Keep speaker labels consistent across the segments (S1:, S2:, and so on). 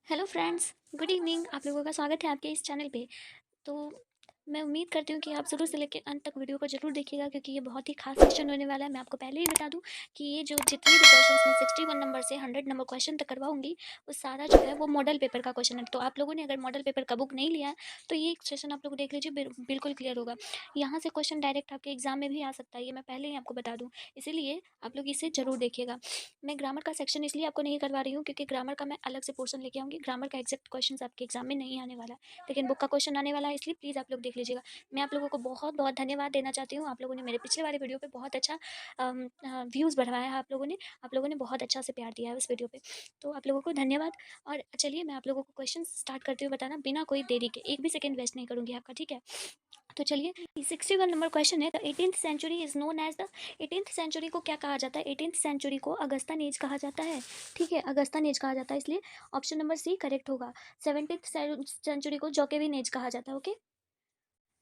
S1: Hello friends, good evening. आप लोगों का स्वागत है आपके इस चैनल पे। तो मैं उम्मीद करती हूँ कि आप शुरू से लेकर अंत तक वीडियो को ज़रूर देखिएगा, क्योंकि ये बहुत ही खास सेशन होने वाला है। मैं आपको पहले ही बता दूँ कि ये जो जितने भी क्वेश्चंस मैं 61 नंबर से 100 नंबर क्वेश्चन तक करवाऊंगी, वो सारा जो है वो मॉडल पेपर का क्वेश्चन है। तो आप लोगों ने अगर मॉडल पेपर का बुक नहीं लिया है तो ये सेशन आप लोग देख लीजिए, बिल्कुल क्लियर होगा। यहाँ से क्वेश्चन डायरेक्ट आपके एग्जाम में भी आ सकता है, ये मैं पहले ही आपको बता दूँ। इसीलिए आप लोग इसे ज़रूर देखिएगा। मैं ग्रामर का सेक्शन इसलिए आपको नहीं करवा रही हूँ क्योंकि ग्रामर का मैं अलग से पोर्शन लेके आऊँगी। ग्रामर का एग्जैक्ट क्वेश्चन आपके एग्जाम में नहीं आने वाला है, लेकिन बुक का क्वेश्चन आने वाला है, इसलिए प्लीज़ आप लोग देख लीजिएगा। मैं आप लोगों को बहुत बहुत धन्यवाद देना चाहती हूँ। आप लोगों ने मेरे पिछले वाले वीडियो पे बहुत अच्छा व्यूज़ बढ़वाया है। आप लोगों ने बहुत अच्छा से प्यार दिया है उस वीडियो पे, तो आप लोगों को धन्यवाद। और चलिए मैं आप लोगों को क्वेश्चन स्टार्ट करते हुए बताना बिना कोई देरी के, एक भी सेकंड वेस्ट नहीं करूँगी आपका, ठीक है। तो चलिए 61 नंबर क्वेश्चन है, the 18th century is known as the 18th century को क्या कहा जाता है? 18th सेंचुरी को अगस्ता एज कहा जाता है, ठीक है, अगस्ता एज कहा जाता है, इसलिए ऑप्शन नंबर सी करेक्ट होगा। 17th सेंचुरी को जॉकेबिन एज कहा जाता है, ओके।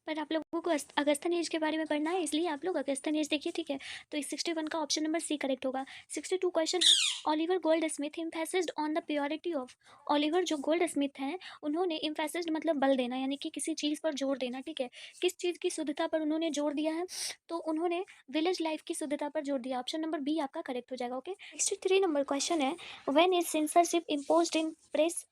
S1: पर आप लोगों को अगस्त्यन एज के बारे में पढ़ना है, इसलिए आप लोग अगस्त्यन एज देखिए, ठीक है। तो इस 61 का ऑप्शन नंबर सी करेक्ट होगा। 62 question, Oliver gold Smith एम्फेसिस्ड on the purity of. Oliver जो गोल्ड स्मिथ हैं, उन्होंने एम्फेसिस्ड मतलब बल देना, यानी कि किसी चीज़ पर जोर देना, ठीक है। किस चीज़ की शुद्धता पर उन्होंने जोर दिया है? तो उन्होंने विलेज लाइफ की शुद्धता पर जोर दिया। ऑप्शन नंबर बी आपका करेक्ट हो जाएगा, ओके। 63 नंबर क्वेश्चन है, when is censorship imposed in press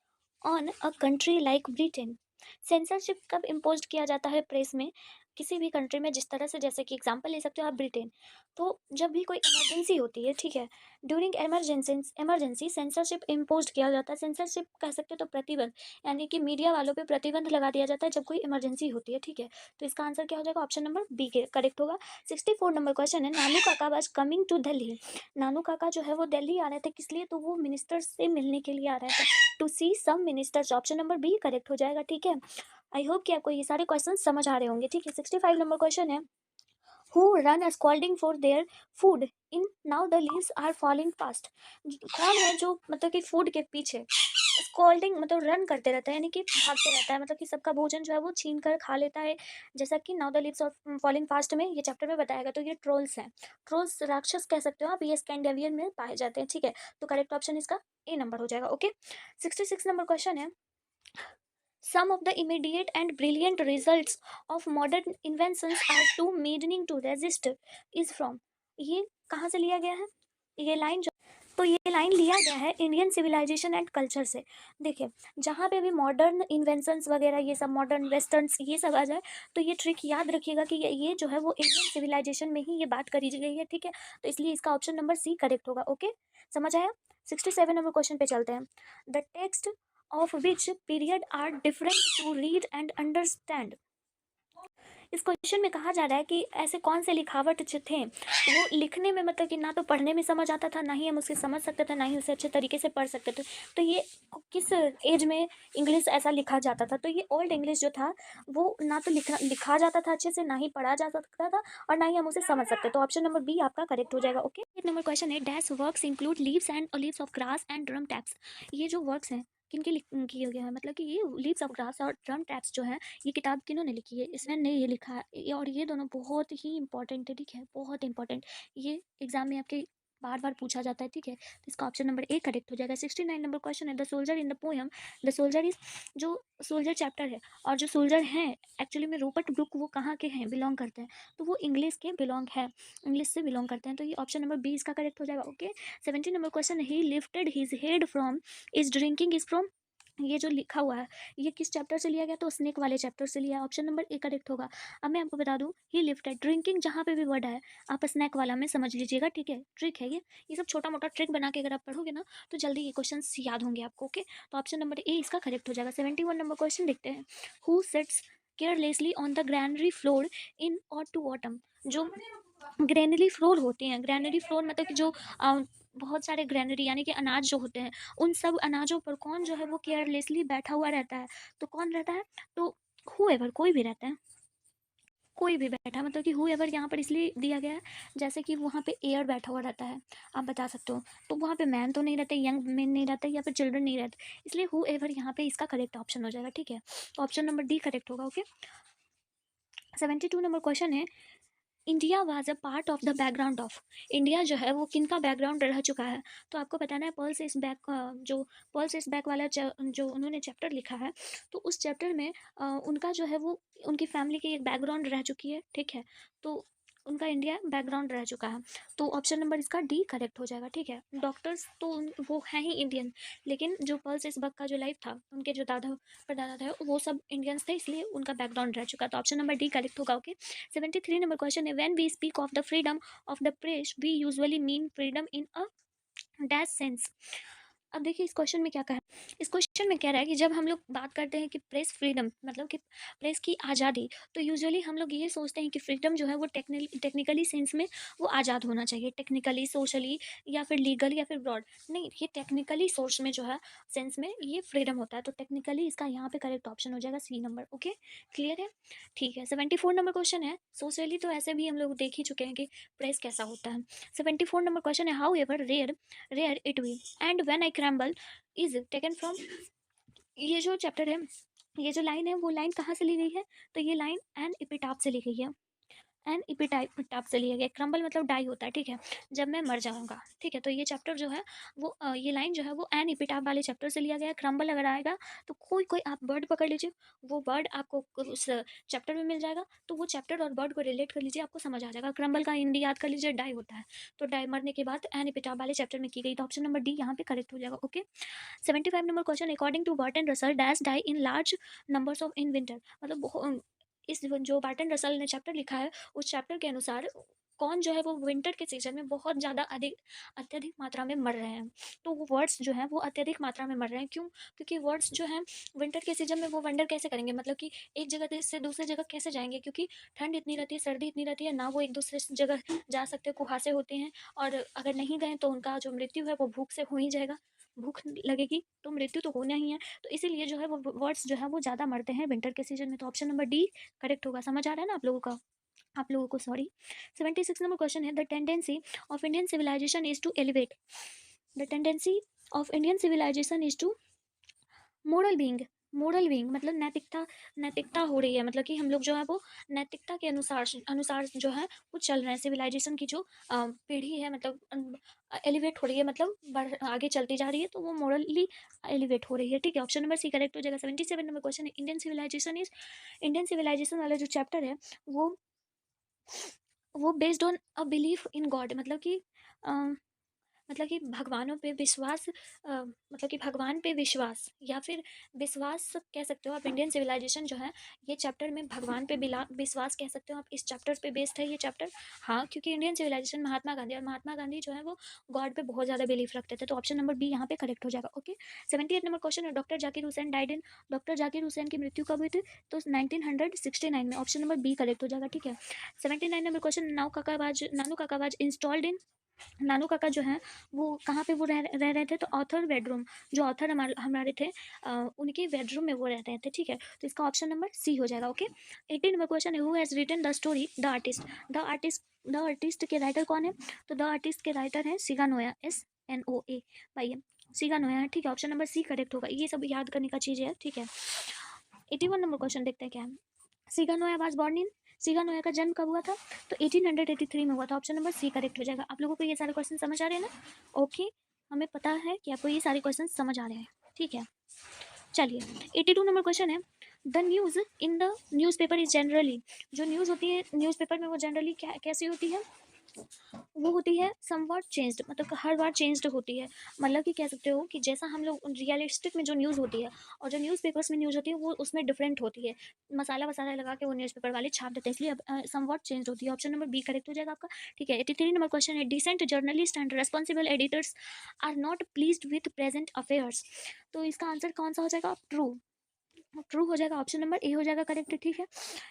S1: on a country like Britain? Censorship कब इम्पोज किया जाता है प्रेस में किसी भी कंट्री में? जिस तरह से, जैसे कि एग्जांपल ले सकते हो आप ब्रिटेन। तो जब भी कोई इमरजेंसी होती है, ठीक है, ड्यूरिंग इमरजेंसी सेंसरशिप इम्पोज किया जाता है। सेंसरशिप कह सकते हो तो प्रतिबंध, यानी कि मीडिया वालों पे प्रतिबंध लगा दिया जाता है जब कोई इमरजेंसी होती है, ठीक है। तो इसका आंसर क्या हो जाएगा? ऑप्शन नंबर बी के करेक्ट होगा। 64 नंबर क्वेश्चन है, नानू काका वाज कमिंग टू दिल्ली। नानू काका जो है वो दिल्ली आ रहे थे, किस लिए? तो वो मिनिस्टर से मिलने के लिए आ रहे थे, to see some ministers. Option number B correct हो जाएगा, ठीक है। आई होप कि आपको ये सारे क्वेश्चन समझ आ रहे होंगे, ठीक है। 65 नंबर क्वेश्चन है, who run scolding for their food in now the leaves are falling fast. कौन है जो मतलब कि फूड के पीछे स्कॉल्डिंग मतलब रन करते रहता है, यानी कि भागते रहता है, मतलब कि सबका भोजन जो है वो छीन कर खा लेता है, जैसा कि now the leaves are falling fast में ये चैप्टर में बताया गया। तो ये ट्रोल्स हैं, ट्रोल्स राक्षस कह सकते हो आप, ये स्कैंडिनेवियन में पाए जाते हैं, ठीक है। तो करेक्ट ऑप्शन इसका ए नंबर हो जाएगा, ओके। 66 नंबर क्वेश्चन है, some of the immediate and brilliant results of modern inventions are too maddening to resist is from। ये कहाँ से लिया गया है? ये लाइन जो, तो ये लाइन लिया गया है इंडियन सिविलाइजेशन एंड कल्चर से। देखिए, जहाँ पे भी मॉडर्न इन्वेंशंस वगैरह ये सब मॉडर्न वेस्टर्न्स ये सब आ जाए, तो ये ट्रिक याद रखिएगा कि ये जो है वो इंडियन सिविलाइजेशन में ही ये बात करी गई है, ठीक है। तो इसलिए इसका ऑप्शन नंबर सी करेक्ट होगा, ओके। समझ आया? 67 नंबर क्वेश्चन पे चलते हैं, the text of which period are different to read and understand। इस क्वेश्चन में कहा जा रहा है कि ऐसे कौन से लिखावट जो थे वो लिखने में मतलब कि ना तो पढ़ने में समझ आता था, ना ही हम उसे समझ सकते थे, ना ही उसे अच्छे तरीके से पढ़ सकते थे। तो ये किस एज में इंग्लिश ऐसा लिखा जाता था? तो ये ओल्ड इंग्लिश जो था वो ना तो लिखा जाता था अच्छे से, ना ही पढ़ा जा सकता था, और ना ही हम उसे समझ सकते। तो ऑप्शन नंबर बी आपका करेक्ट हो जाएगा, ओके। एक नंबर क्वेश्चन है, dash works include leaves and leaves of grass and drum taps. ये जो वर्क्स हैं किन के किए गए हैं, मतलब कि ये लीव्स ऑफ ग्रास और ड्रम टैप्स जो है, ये किताब किन्होंने लिखी है? इसने ने ये लिखा है, और ये दोनों बहुत ही इंपॉर्टेंट है, ठीक है, बहुत इंपॉर्टेंट। ये एग्जाम में आपके बार बार पूछा जाता है, ठीक है। तो इसका ऑप्शन नंबर ए करेक्ट हो जाएगा। 69 नंबर क्वेश्चन है, the soldier in the poem. The soldier is, जो सोल्जर चैप्टर है और जो सोल्जर हैं एक्चुअली में रूपर्ट ब्रुक वो कहाँ के हैं, बिलोंग करते हैं? तो वो इंग्लिश के बिलोंग है, इंग्लिश से बिलोंग करते हैं। तो ये ऑप्शन नंबर बी इसका करेक्ट हो जाएगा, okay. 70 number question, he lifted his head from is drinking is from. ये जो लिखा हुआ है ये किस चैप्टर से लिया गया? तो स्नेक वाले चैप्टर से लिया है, ऑप्शन नंबर ए करेक्ट होगा। अब मैं आपको बता दूं, ही लिफ्टेड ड्रिंकिंग जहाँ पे भी वर्ड है आप स्नैक वाला में समझ लीजिएगा, ठीक है, ट्रिक है ये सब छोटा मोटा ट्रिक बना के अगर आप पढ़ोगे ना तो जल्दी ये क्वेश्चन याद होंगे आपको, ओके। तो ऑप्शन नंबर ए इसका करेक्ट हो जाएगा। 71 नंबर क्वेश्चन देखते हैं, who sets carelessly on the granary floor इन और टू ऑटम। जो ग्रैनरी फ्लोर होते हैं, ग्रैनरी फ्लोर मतलब कि जो बहुत सारे ग्रैनरी यानी कि अनाज जो होते हैं, उन सब अनाजों पर कौन जो है वो केयरलेसली बैठा हुआ रहता है? तो कौन रहता है? तो हुएवर, कोई भी रहता है, कोई भी बैठा, मतलब कि हुएवर यहाँ पर इसलिए दिया गया है जैसे कि वहाँ पे एयर बैठा हुआ रहता है, आप बता सकते हो। तो वहाँ पे मैन तो नहीं रहते, यंग मैन नहीं रहते, या फिर चिल्ड्रन नहीं रहते, इसलिए हुएवर यहाँ पे इसका करेक्ट ऑप्शन हो जाएगा, ठीक है। तो ऑप्शन नंबर डी करेक्ट होगा, ओके। 72 नंबर क्वेश्चन है, India was a part of the background of. India जो है वो किन का बैकग्राउंड रह चुका है, तो आपको बताना है पर्ल्स इज बैक। जो पर्ल्स इज बैक वाला जो उन्होंने चैप्टर लिखा है, तो उस चैप्टर में उनका जो है वो उनकी फैमिली की एक बैकग्राउंड रह चुकी है, ठीक है। तो उनका इंडिया बैकग्राउंड रह चुका है, तो ऑप्शन नंबर इसका डी करेक्ट हो जाएगा, ठीक है। डॉक्टर्स तो वो हैं ही इंडियन, लेकिन जो पर्ल्स इस बक का जो लाइफ था, उनके जो दादा परदादा थे वो सब इंडियंस थे, इसलिए उनका बैकग्राउंड रह चुका, तो ऑप्शन नंबर डी करेक्ट होगा, ओके। 73 नंबर क्वेश्चन है, when we speak of the freedom of the press we usually mean freedom in a dash sense. अब देखिए इस क्वेश्चन में क्या कहा है, इस क्वेश्चन में कह रहा है कि जब हम लोग बात करते हैं कि प्रेस फ्रीडम मतलब कि प्रेस की आज़ादी, तो यूजुअली हम लोग ये सोचते हैं कि फ्रीडम जो है वो टेक्निकली सेंस में वो आज़ाद होना चाहिए, टेक्निकली, सोशली, या फिर लीगली, या फिर ब्रॉड। नहीं, ये टेक्निकली सोर्स में जो है सेंस में ये फ्रीडम होता है, तो टेक्निकली इसका यहाँ पे करेक्ट ऑप्शन हो जाएगा सी नंबर, ओके। क्लियर है, ठीक है। 74 नंबर क्वेश्चन है, सोशली तो ऐसे भी हम लोग देख ही चुके हैं कि प्रेस कैसा होता है। 74 नंबर क्वेश्चन है, however rare it we and when I crumble is taken from. ये जो चैप्टर है, ये जो लाइन है वो लाइन कहाँ से ली गई है, तो ये लाइन एन एपिटाफ से ली गई है, एन इपिटाप से लिया गया। क्रम्बल मतलब डाई होता है, ठीक है, जब मैं मर जाऊंगा, ठीक है। तो ये चैप्टर जो है वो ये लाइन जो है वो एन इपिटाप वाले चैप्टर से लिया गया। क्रम्बल अगर आएगा तो कोई कोई आप वर्ड पकड़ लीजिए, वो वर्ड आपको उस चैप्टर में मिल जाएगा, तो वो चैप्टर और वर्ड को रिलेट कर लीजिए, आपको समझ आ जाएगा। क्रम्बल का हिंदी याद कर लीजिए, डाई होता है, तो डाई मरने के बाद एन इपिटाप वाले चैप्टर में की गई, तो ऑप्शन नंबर डी यहाँ पे करेक्ट हो जाएगा, okay. 75 number question, according to Bertrand Russell dash die in large numbers of in winter, मतलब इस जो बार्टन रसल ने चैप्टर लिखा है, उस चैप्टर के अनुसार कौन जो है वो विंटर के सीजन में बहुत ज़्यादा अधिक अत्यधिक मात्रा में मर रहे हैं, तो वो वर्ड्स जो हैं वो अत्यधिक मात्रा में मर रहे हैं, क्यों? क्योंकि वर्ड्स जो हैं विंटर के सीजन में वो वंडर कैसे करेंगे, मतलब कि एक जगह से दूसरी जगह कैसे जाएंगे, क्योंकि ठंड इतनी रहती है, सर्दी इतनी रहती है ना, वो एक दूसरे जगह जा सकते, कुहासे होते हैं, और अगर नहीं गए तो उनका जो मृत्यु है वो भूख से हो ही जाएगा, भूख लगेगी तो मृत्यु तो होना ही है, तो इसीलिए जो है वो वर्ड्स जो है वो ज़्यादा मरते हैं विंटर के सीजन में, तो ऑप्शन नंबर डी करेक्ट होगा। समझ आ रहा है ना आप लोगों को सॉरी। 76 नंबर क्वेश्चन है, the tendency of Indian civilisation is to elevate. The tendency of Indian civilisation is to moral being. Moral being मतलब नैतिकता, नैतिकता हो रही है, मतलब कि हम लोग जो है वो नैतिकता के अनुसार अनुसार जो है वो चल रहे हैं। सिविलाइजेशन की जो पीढ़ी है, मतलब एलिवेट हो रही है, मतलब बढ़ आगे चलती जा रही है, तो वो मोरली एलिवेट हो रही है, ठीक है। ऑप्शन नंबर सी करेक्ट हो जाएगा। 77 नंबर क्वेश्चन है, इंडियन सिविलाइजेशन वाला जो चैप्टर है वो based on a belief in God, मतलब कि भगवानों पे विश्वास, मतलब कि भगवान पे विश्वास, या फिर विश्वास कह सकते हो आप। इंडियन सिविलाइजेशन जो है ये चैप्टर में भगवान पे विश्वास कह सकते हो आप, इस चैप्टर पे बेस्ड है ये चैप्टर। हाँ, क्योंकि इंडियन सिविलाइजेशन महात्मा गांधी, और महात्मा गांधी जो है वो गॉड पे बहुत ज़्यादा बिलीफ रखते थे, तो ऑप्शन नंबर बी यहाँ पे करेक्ट हो जाएगा, ओके। 78 नंबर क्वेश्चन है, doctor Zakir Hussain died in. Doctor Zakir Hussain की मृत्यु कब हुई थी, तो 1969 में, ऑप्शन नंबर बी करेक्ट हो जाएगा, ठीक है। 79 नंबर क्वेश्चन, नानू काकाबाज इंस्टॉल्ड इन। नानू काका जो है वो कहाँ पे वो रह रहे थे, तो ऑथर बेडरूम, जो ऑथर हमारे थे उनके बेडरूम में वो रह रहे थे, ठीक है। तो इसका ऑप्शन नंबर सी हो जाएगा, ओके। 18 नंबर क्वेश्चन है, who has written the story the artist. The artist के राइटर कौन है, तो द आर्टिस्ट के राइटर हैं सिगा नोया, SNOA भाई, सिगा नोया है, ठीक है। ऑप्शन नंबर सी करेक्ट होगा, ये सब याद करने का चीज़ है, ठीक है। 81 नंबर क्वेश्चन देखते हैं क्या है। सिगा नोया वाज बॉर्न इन। सिगा नोया का जन्म कब हुआ था, तो 1883 में हुआ था, ऑप्शन नंबर सी करेक्ट हो जाएगा। आप लोगों को ये सारे क्वेश्चन समझ आ रहे हैं ना, ओके। हमें पता है कि आपको ये सारे क्वेश्चन समझ आ रहे हैं, ठीक है। चलिए 82 नंबर क्वेश्चन है, the news in the news paper is generally. जो न्यूज़ होती है न्यूज़पेपर में वो जनरली कैसी होती है, वो होती है समवॉट चेंज्ड, मतलब कि हर बार चेंज्ड होती है। मतलब कि कह सकते हो कि जैसा हम लोग रियलिस्टिक में जो न्यूज़ होती है और जो न्यूज़पेपर्स में न्यूज़ होती है वो उसमें डिफरेंट होती है, मसाला वसाला लगा के वो न्यूज़पेपर वाले छाप देते हैं, इसलिए अब समवॉट चेंज होती है। ऑप्शन नंबर बी करेक्ट हो जाएगा आपका, ठीक है। 83 नंबर क्वेश्चन है, decent journalist and responsible editors are not pleased with present affairs. तो इसका आंसर कौन सा हो जाएगा, ट्रू। ट्रू हो जाएगा, ऑप्शन नंबर ए हो जाएगा करेक्ट, ठीक है।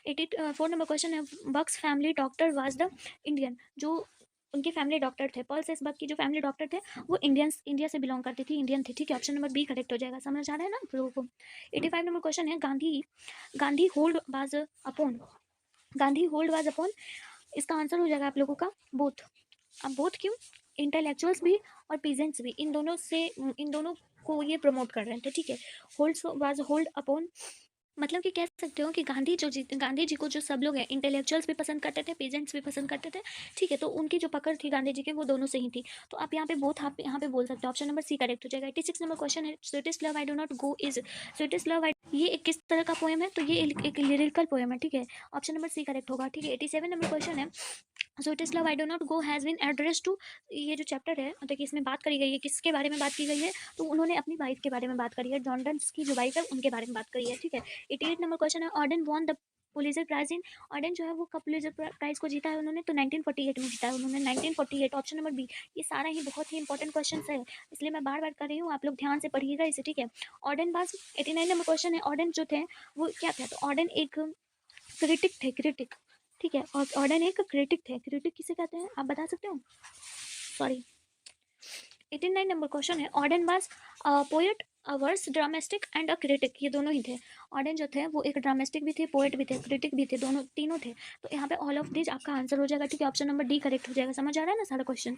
S1: 84 नंबर क्वेश्चन है, Buck's family doctor was the Indian. जो उनके फैमिली डॉक्टर थे, पर्ल सेस बक की जो फैमिली डॉक्टर थे वो इंडिया से बिलोंग करती थी, इंडियन थी, ठीक है। ऑप्शन नंबर बी करेक्ट हो जाएगा। समझ आ रहा है ना आप लोगों को। 85 नंबर क्वेश्चन है, Gandhi hold was upon. Gandhi hold was upon, इसका आंसर हो जाएगा आप लोगों का बोथ। अब बोथ क्यों, इंटेलेक्चुअल्स भी और पीजेंट्स भी, इन दोनों को ये प्रमोट कर रहे थे, ठीक है। होल्ड वाज होल्ड अपॉन मतलब कि कह सकते हो कि गांधी जी को जो सब लोग हैं इंटेलेक्चुअल्स भी पसंद करते थे, पेजेंट्स भी पसंद करते थे, ठीक है। तो उनकी जो पकड़ थी गांधी जी के वो दोनों से ही थी। तो आप यहाँ पे बोथ आप यहाँ पे बोल सकते हो। ऑप्शन नंबर सी करेक्ट हो जाएगा। 86 नंबर क्वेश्चन है, sweetest love I do not go is sweetest love आई, ये एक किस तरह का पोएम है? तो ये एक लिरिकल पोएम है, ठीक है। ऑप्शन नंबर सी करेक्ट होगा, ठीक है। 87 नंबर क्वेश्चन है, sweetest love I do not go has been address to, ये जो चैप्टर है देखिए इसमें बात करी गई है, किसके बारे में बात की गई है? तो उन्होंने अपनी वाइफ के बारे में बात करी है, जॉन डन्स की जो वाइफ है उनके बारे में बात करी है, ठीक है। 88 नंबर क्वेश्चन है, Auden won the Pulitzer prize in, Auden जो है वो कब पुलिजर प्राइज को जीता है उन्होंने? तो 1948 में जीता है उन्होंने, 1948। Option number B. ये सारा ही बहुत ही इंपॉर्टेंट क्वेश्चन है, इसलिए मैं बार बार कर रही हूँ, आप लोग ध्यान से पढ़िएगा इसे, ठीक है। ऑर्डन बास। 89 नंबर क्वेश्चन है, ऑर्डन जो थे वो क्या थे? तो ऑर्डन एक क्रिटिक थे, क्रिटिक, ठीक है। और ऑर्डन एक क्रिटिक थे, क्रिटिक किसे कहते हैं आप बता सकते हो? सॉरी। 89 नंबर क्वेश्चन है, Auden was poet, a verse dramatist and a critic, ये दोनों ही थे। ऑर्डन जो थे वो एक ड्रामेस्टिक भी थे, पोएट भी थे, क्रिटिक भी थे, दोनों तीनों थे। तो यहाँ पे ऑल ऑफ दिस आपका आंसर हो जाएगा, ठीक है। ऑप्शन नंबर डी करेक्ट हो जाएगा। समझ आ रहा है ना सारा क्वेश्चन?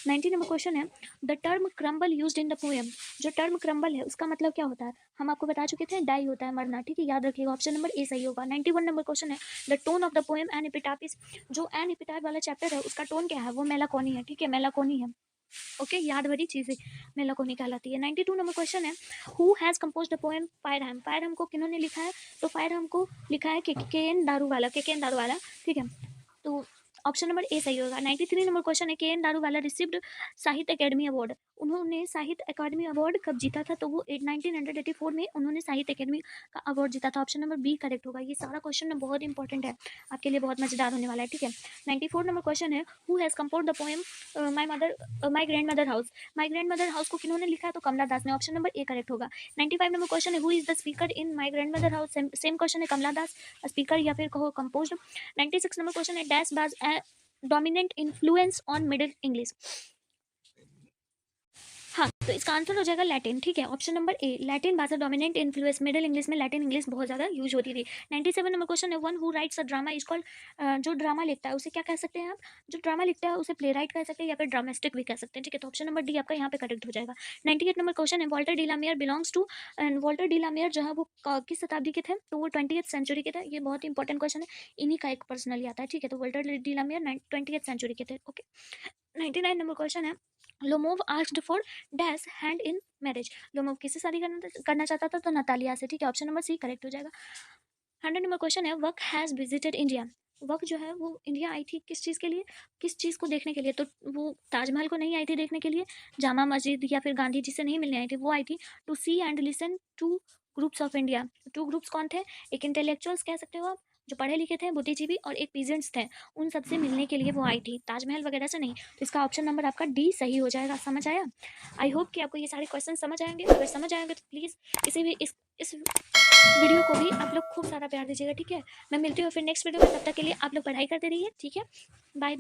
S1: 90 नंबर क्वेश्चन है, the term crumble used in the poem, जो टर्म क्रम्बल है उसका मतलब क्या होता है? हम आपको बता चुके थे, डाई होता है, मरना, ठीक है, याद रखिएगा। ऑप्शन नंबर ए सही होगा। 91 नंबर क्वेश्चन है, the tone of the poem an epitaph is, जो एन एपिटाफ वाला चैप्टर है उसका टोन क्या है? वो मेलाकोनी है, ठीक है, मेलाकोनी है। ओके, याद भरी चीजें मेलाकोनी कहलाती है। 92 नंबर क्वेश्चन है, who has compose the poem fire, fire को किन्होंने लिखा है? तो फायर को लिखा है के एन दारूवाला, के एन दारूवाला, ठीक है। तो ऑप्शन नंबर ए सही होगा। 93 नंबर क्वेश्चन है, के एन दारूवाला रिसीव्ड साहित्य अकेडमी अवार्ड, उन्होंने साहित्य अकादमी अवार्ड कब जीता था? तो वो 1984 में उन्होंने साहित्य अकेडमी का अवार्ड जीता था। ऑप्शन नंबर बी करेक्ट होगा। ये सारा क्वेश्चन ना बहुत इंपॉर्टेंट है, आपके लिए बहुत मजेदार होने वाला है, ठीक है। 94 नंबर क्वेश्चन है, who has compose the poem my grand mother house, my grand mother house को किन्होंने लिखा है? तो कमला दास ने। ऑप्शन नंबर ए करेक्ट होगा। 95 नंबर क्वेश्चन है, who is the speaker in my grand mother house, same question है, कमला दास speaker या फिर कहो कंपोज। 96 नंबर क्वेश्चन है, डैश बाज dominant influence on middle English, हाँ तो इसका आंसर हो जाएगा लैटिन, ठीक है। ऑप्शन नंबर ए, लैटिन भाषा डोमिनेंट इन्फ्लुएंस, मिडिल इंग्लिश में लैटिन इंग्लिश बहुत ज़्यादा यूज होती थी। 97 नंबर क्वेश्चन है, one who rights a drama is called, जो ड्रामा लिखता है उसे क्या कह सकते हैं आप? जो ड्रामा लिखता है उसे प्ले राइट कह सकते हैं या फिर ड्रामेस्टिक भी कह सकते हैं, ठीक है। तो ऑप्शन नंबर डी आपका यहाँ पे करेक्ट हो जाएगा। 98 नंबर क्वेश्चन है, Walter de la Mare belongs to, and Walter de la Mare जो है वो किस शताब्दी के थे? तो वो 20th सेंचुरी के थे। ये बहुत इंपॉर्टेंट क्वेश्चन है, इन्हीं का एक पर्सनली आता है, ठीक है। तो वॉल्टर डी लामियर 20th सेंचुरी के थे, ओके। 99 नंबर क्वेश्चन है, Lomov asked for dash hand in marriage, Lomov किससे शादी करना चाहता था? तो नतालिया से, ठीक है। ऑप्शन नंबर सी करेक्ट हो जाएगा। 100 नंबर क्वेश्चन है, वक हैज़ विजिटेड इंडिया, वक जो है वो इंडिया आई थी किस चीज़ के लिए? किस चीज़ को देखने के लिए? तो वो ताजमहल को नहीं आई थी देखने के लिए, जामा मस्जिद या फिर गांधी जी से नहीं मिलने आई थी, वो आई थी to see and listen to groups of India. Two groups कौन थे? एक इंटेलेक्चुअल्स कह सकते हो आप, जो पढ़े लिखे थे, बुद्धिजीवी, और एक पीजेंट्स थे, उन सबसे मिलने के लिए वो आई थी, ताजमहल वगैरह से नहीं। तो इसका ऑप्शन नंबर आपका डी सही हो जाएगा। समझ आया? आई होप कि आपको ये सारे क्वेश्चन समझ आएंगे। अगर समझ आएंगे तो प्लीज़ इसे भी इस वीडियो को भी आप लोग खूब सारा प्यार दीजिएगा, ठीक है। मैं मिलती हूँ फिर नेक्स्ट वीडियो में, तब तक के लिए आप लोग पढ़ाई करते रहिए, ठीक है। बाय।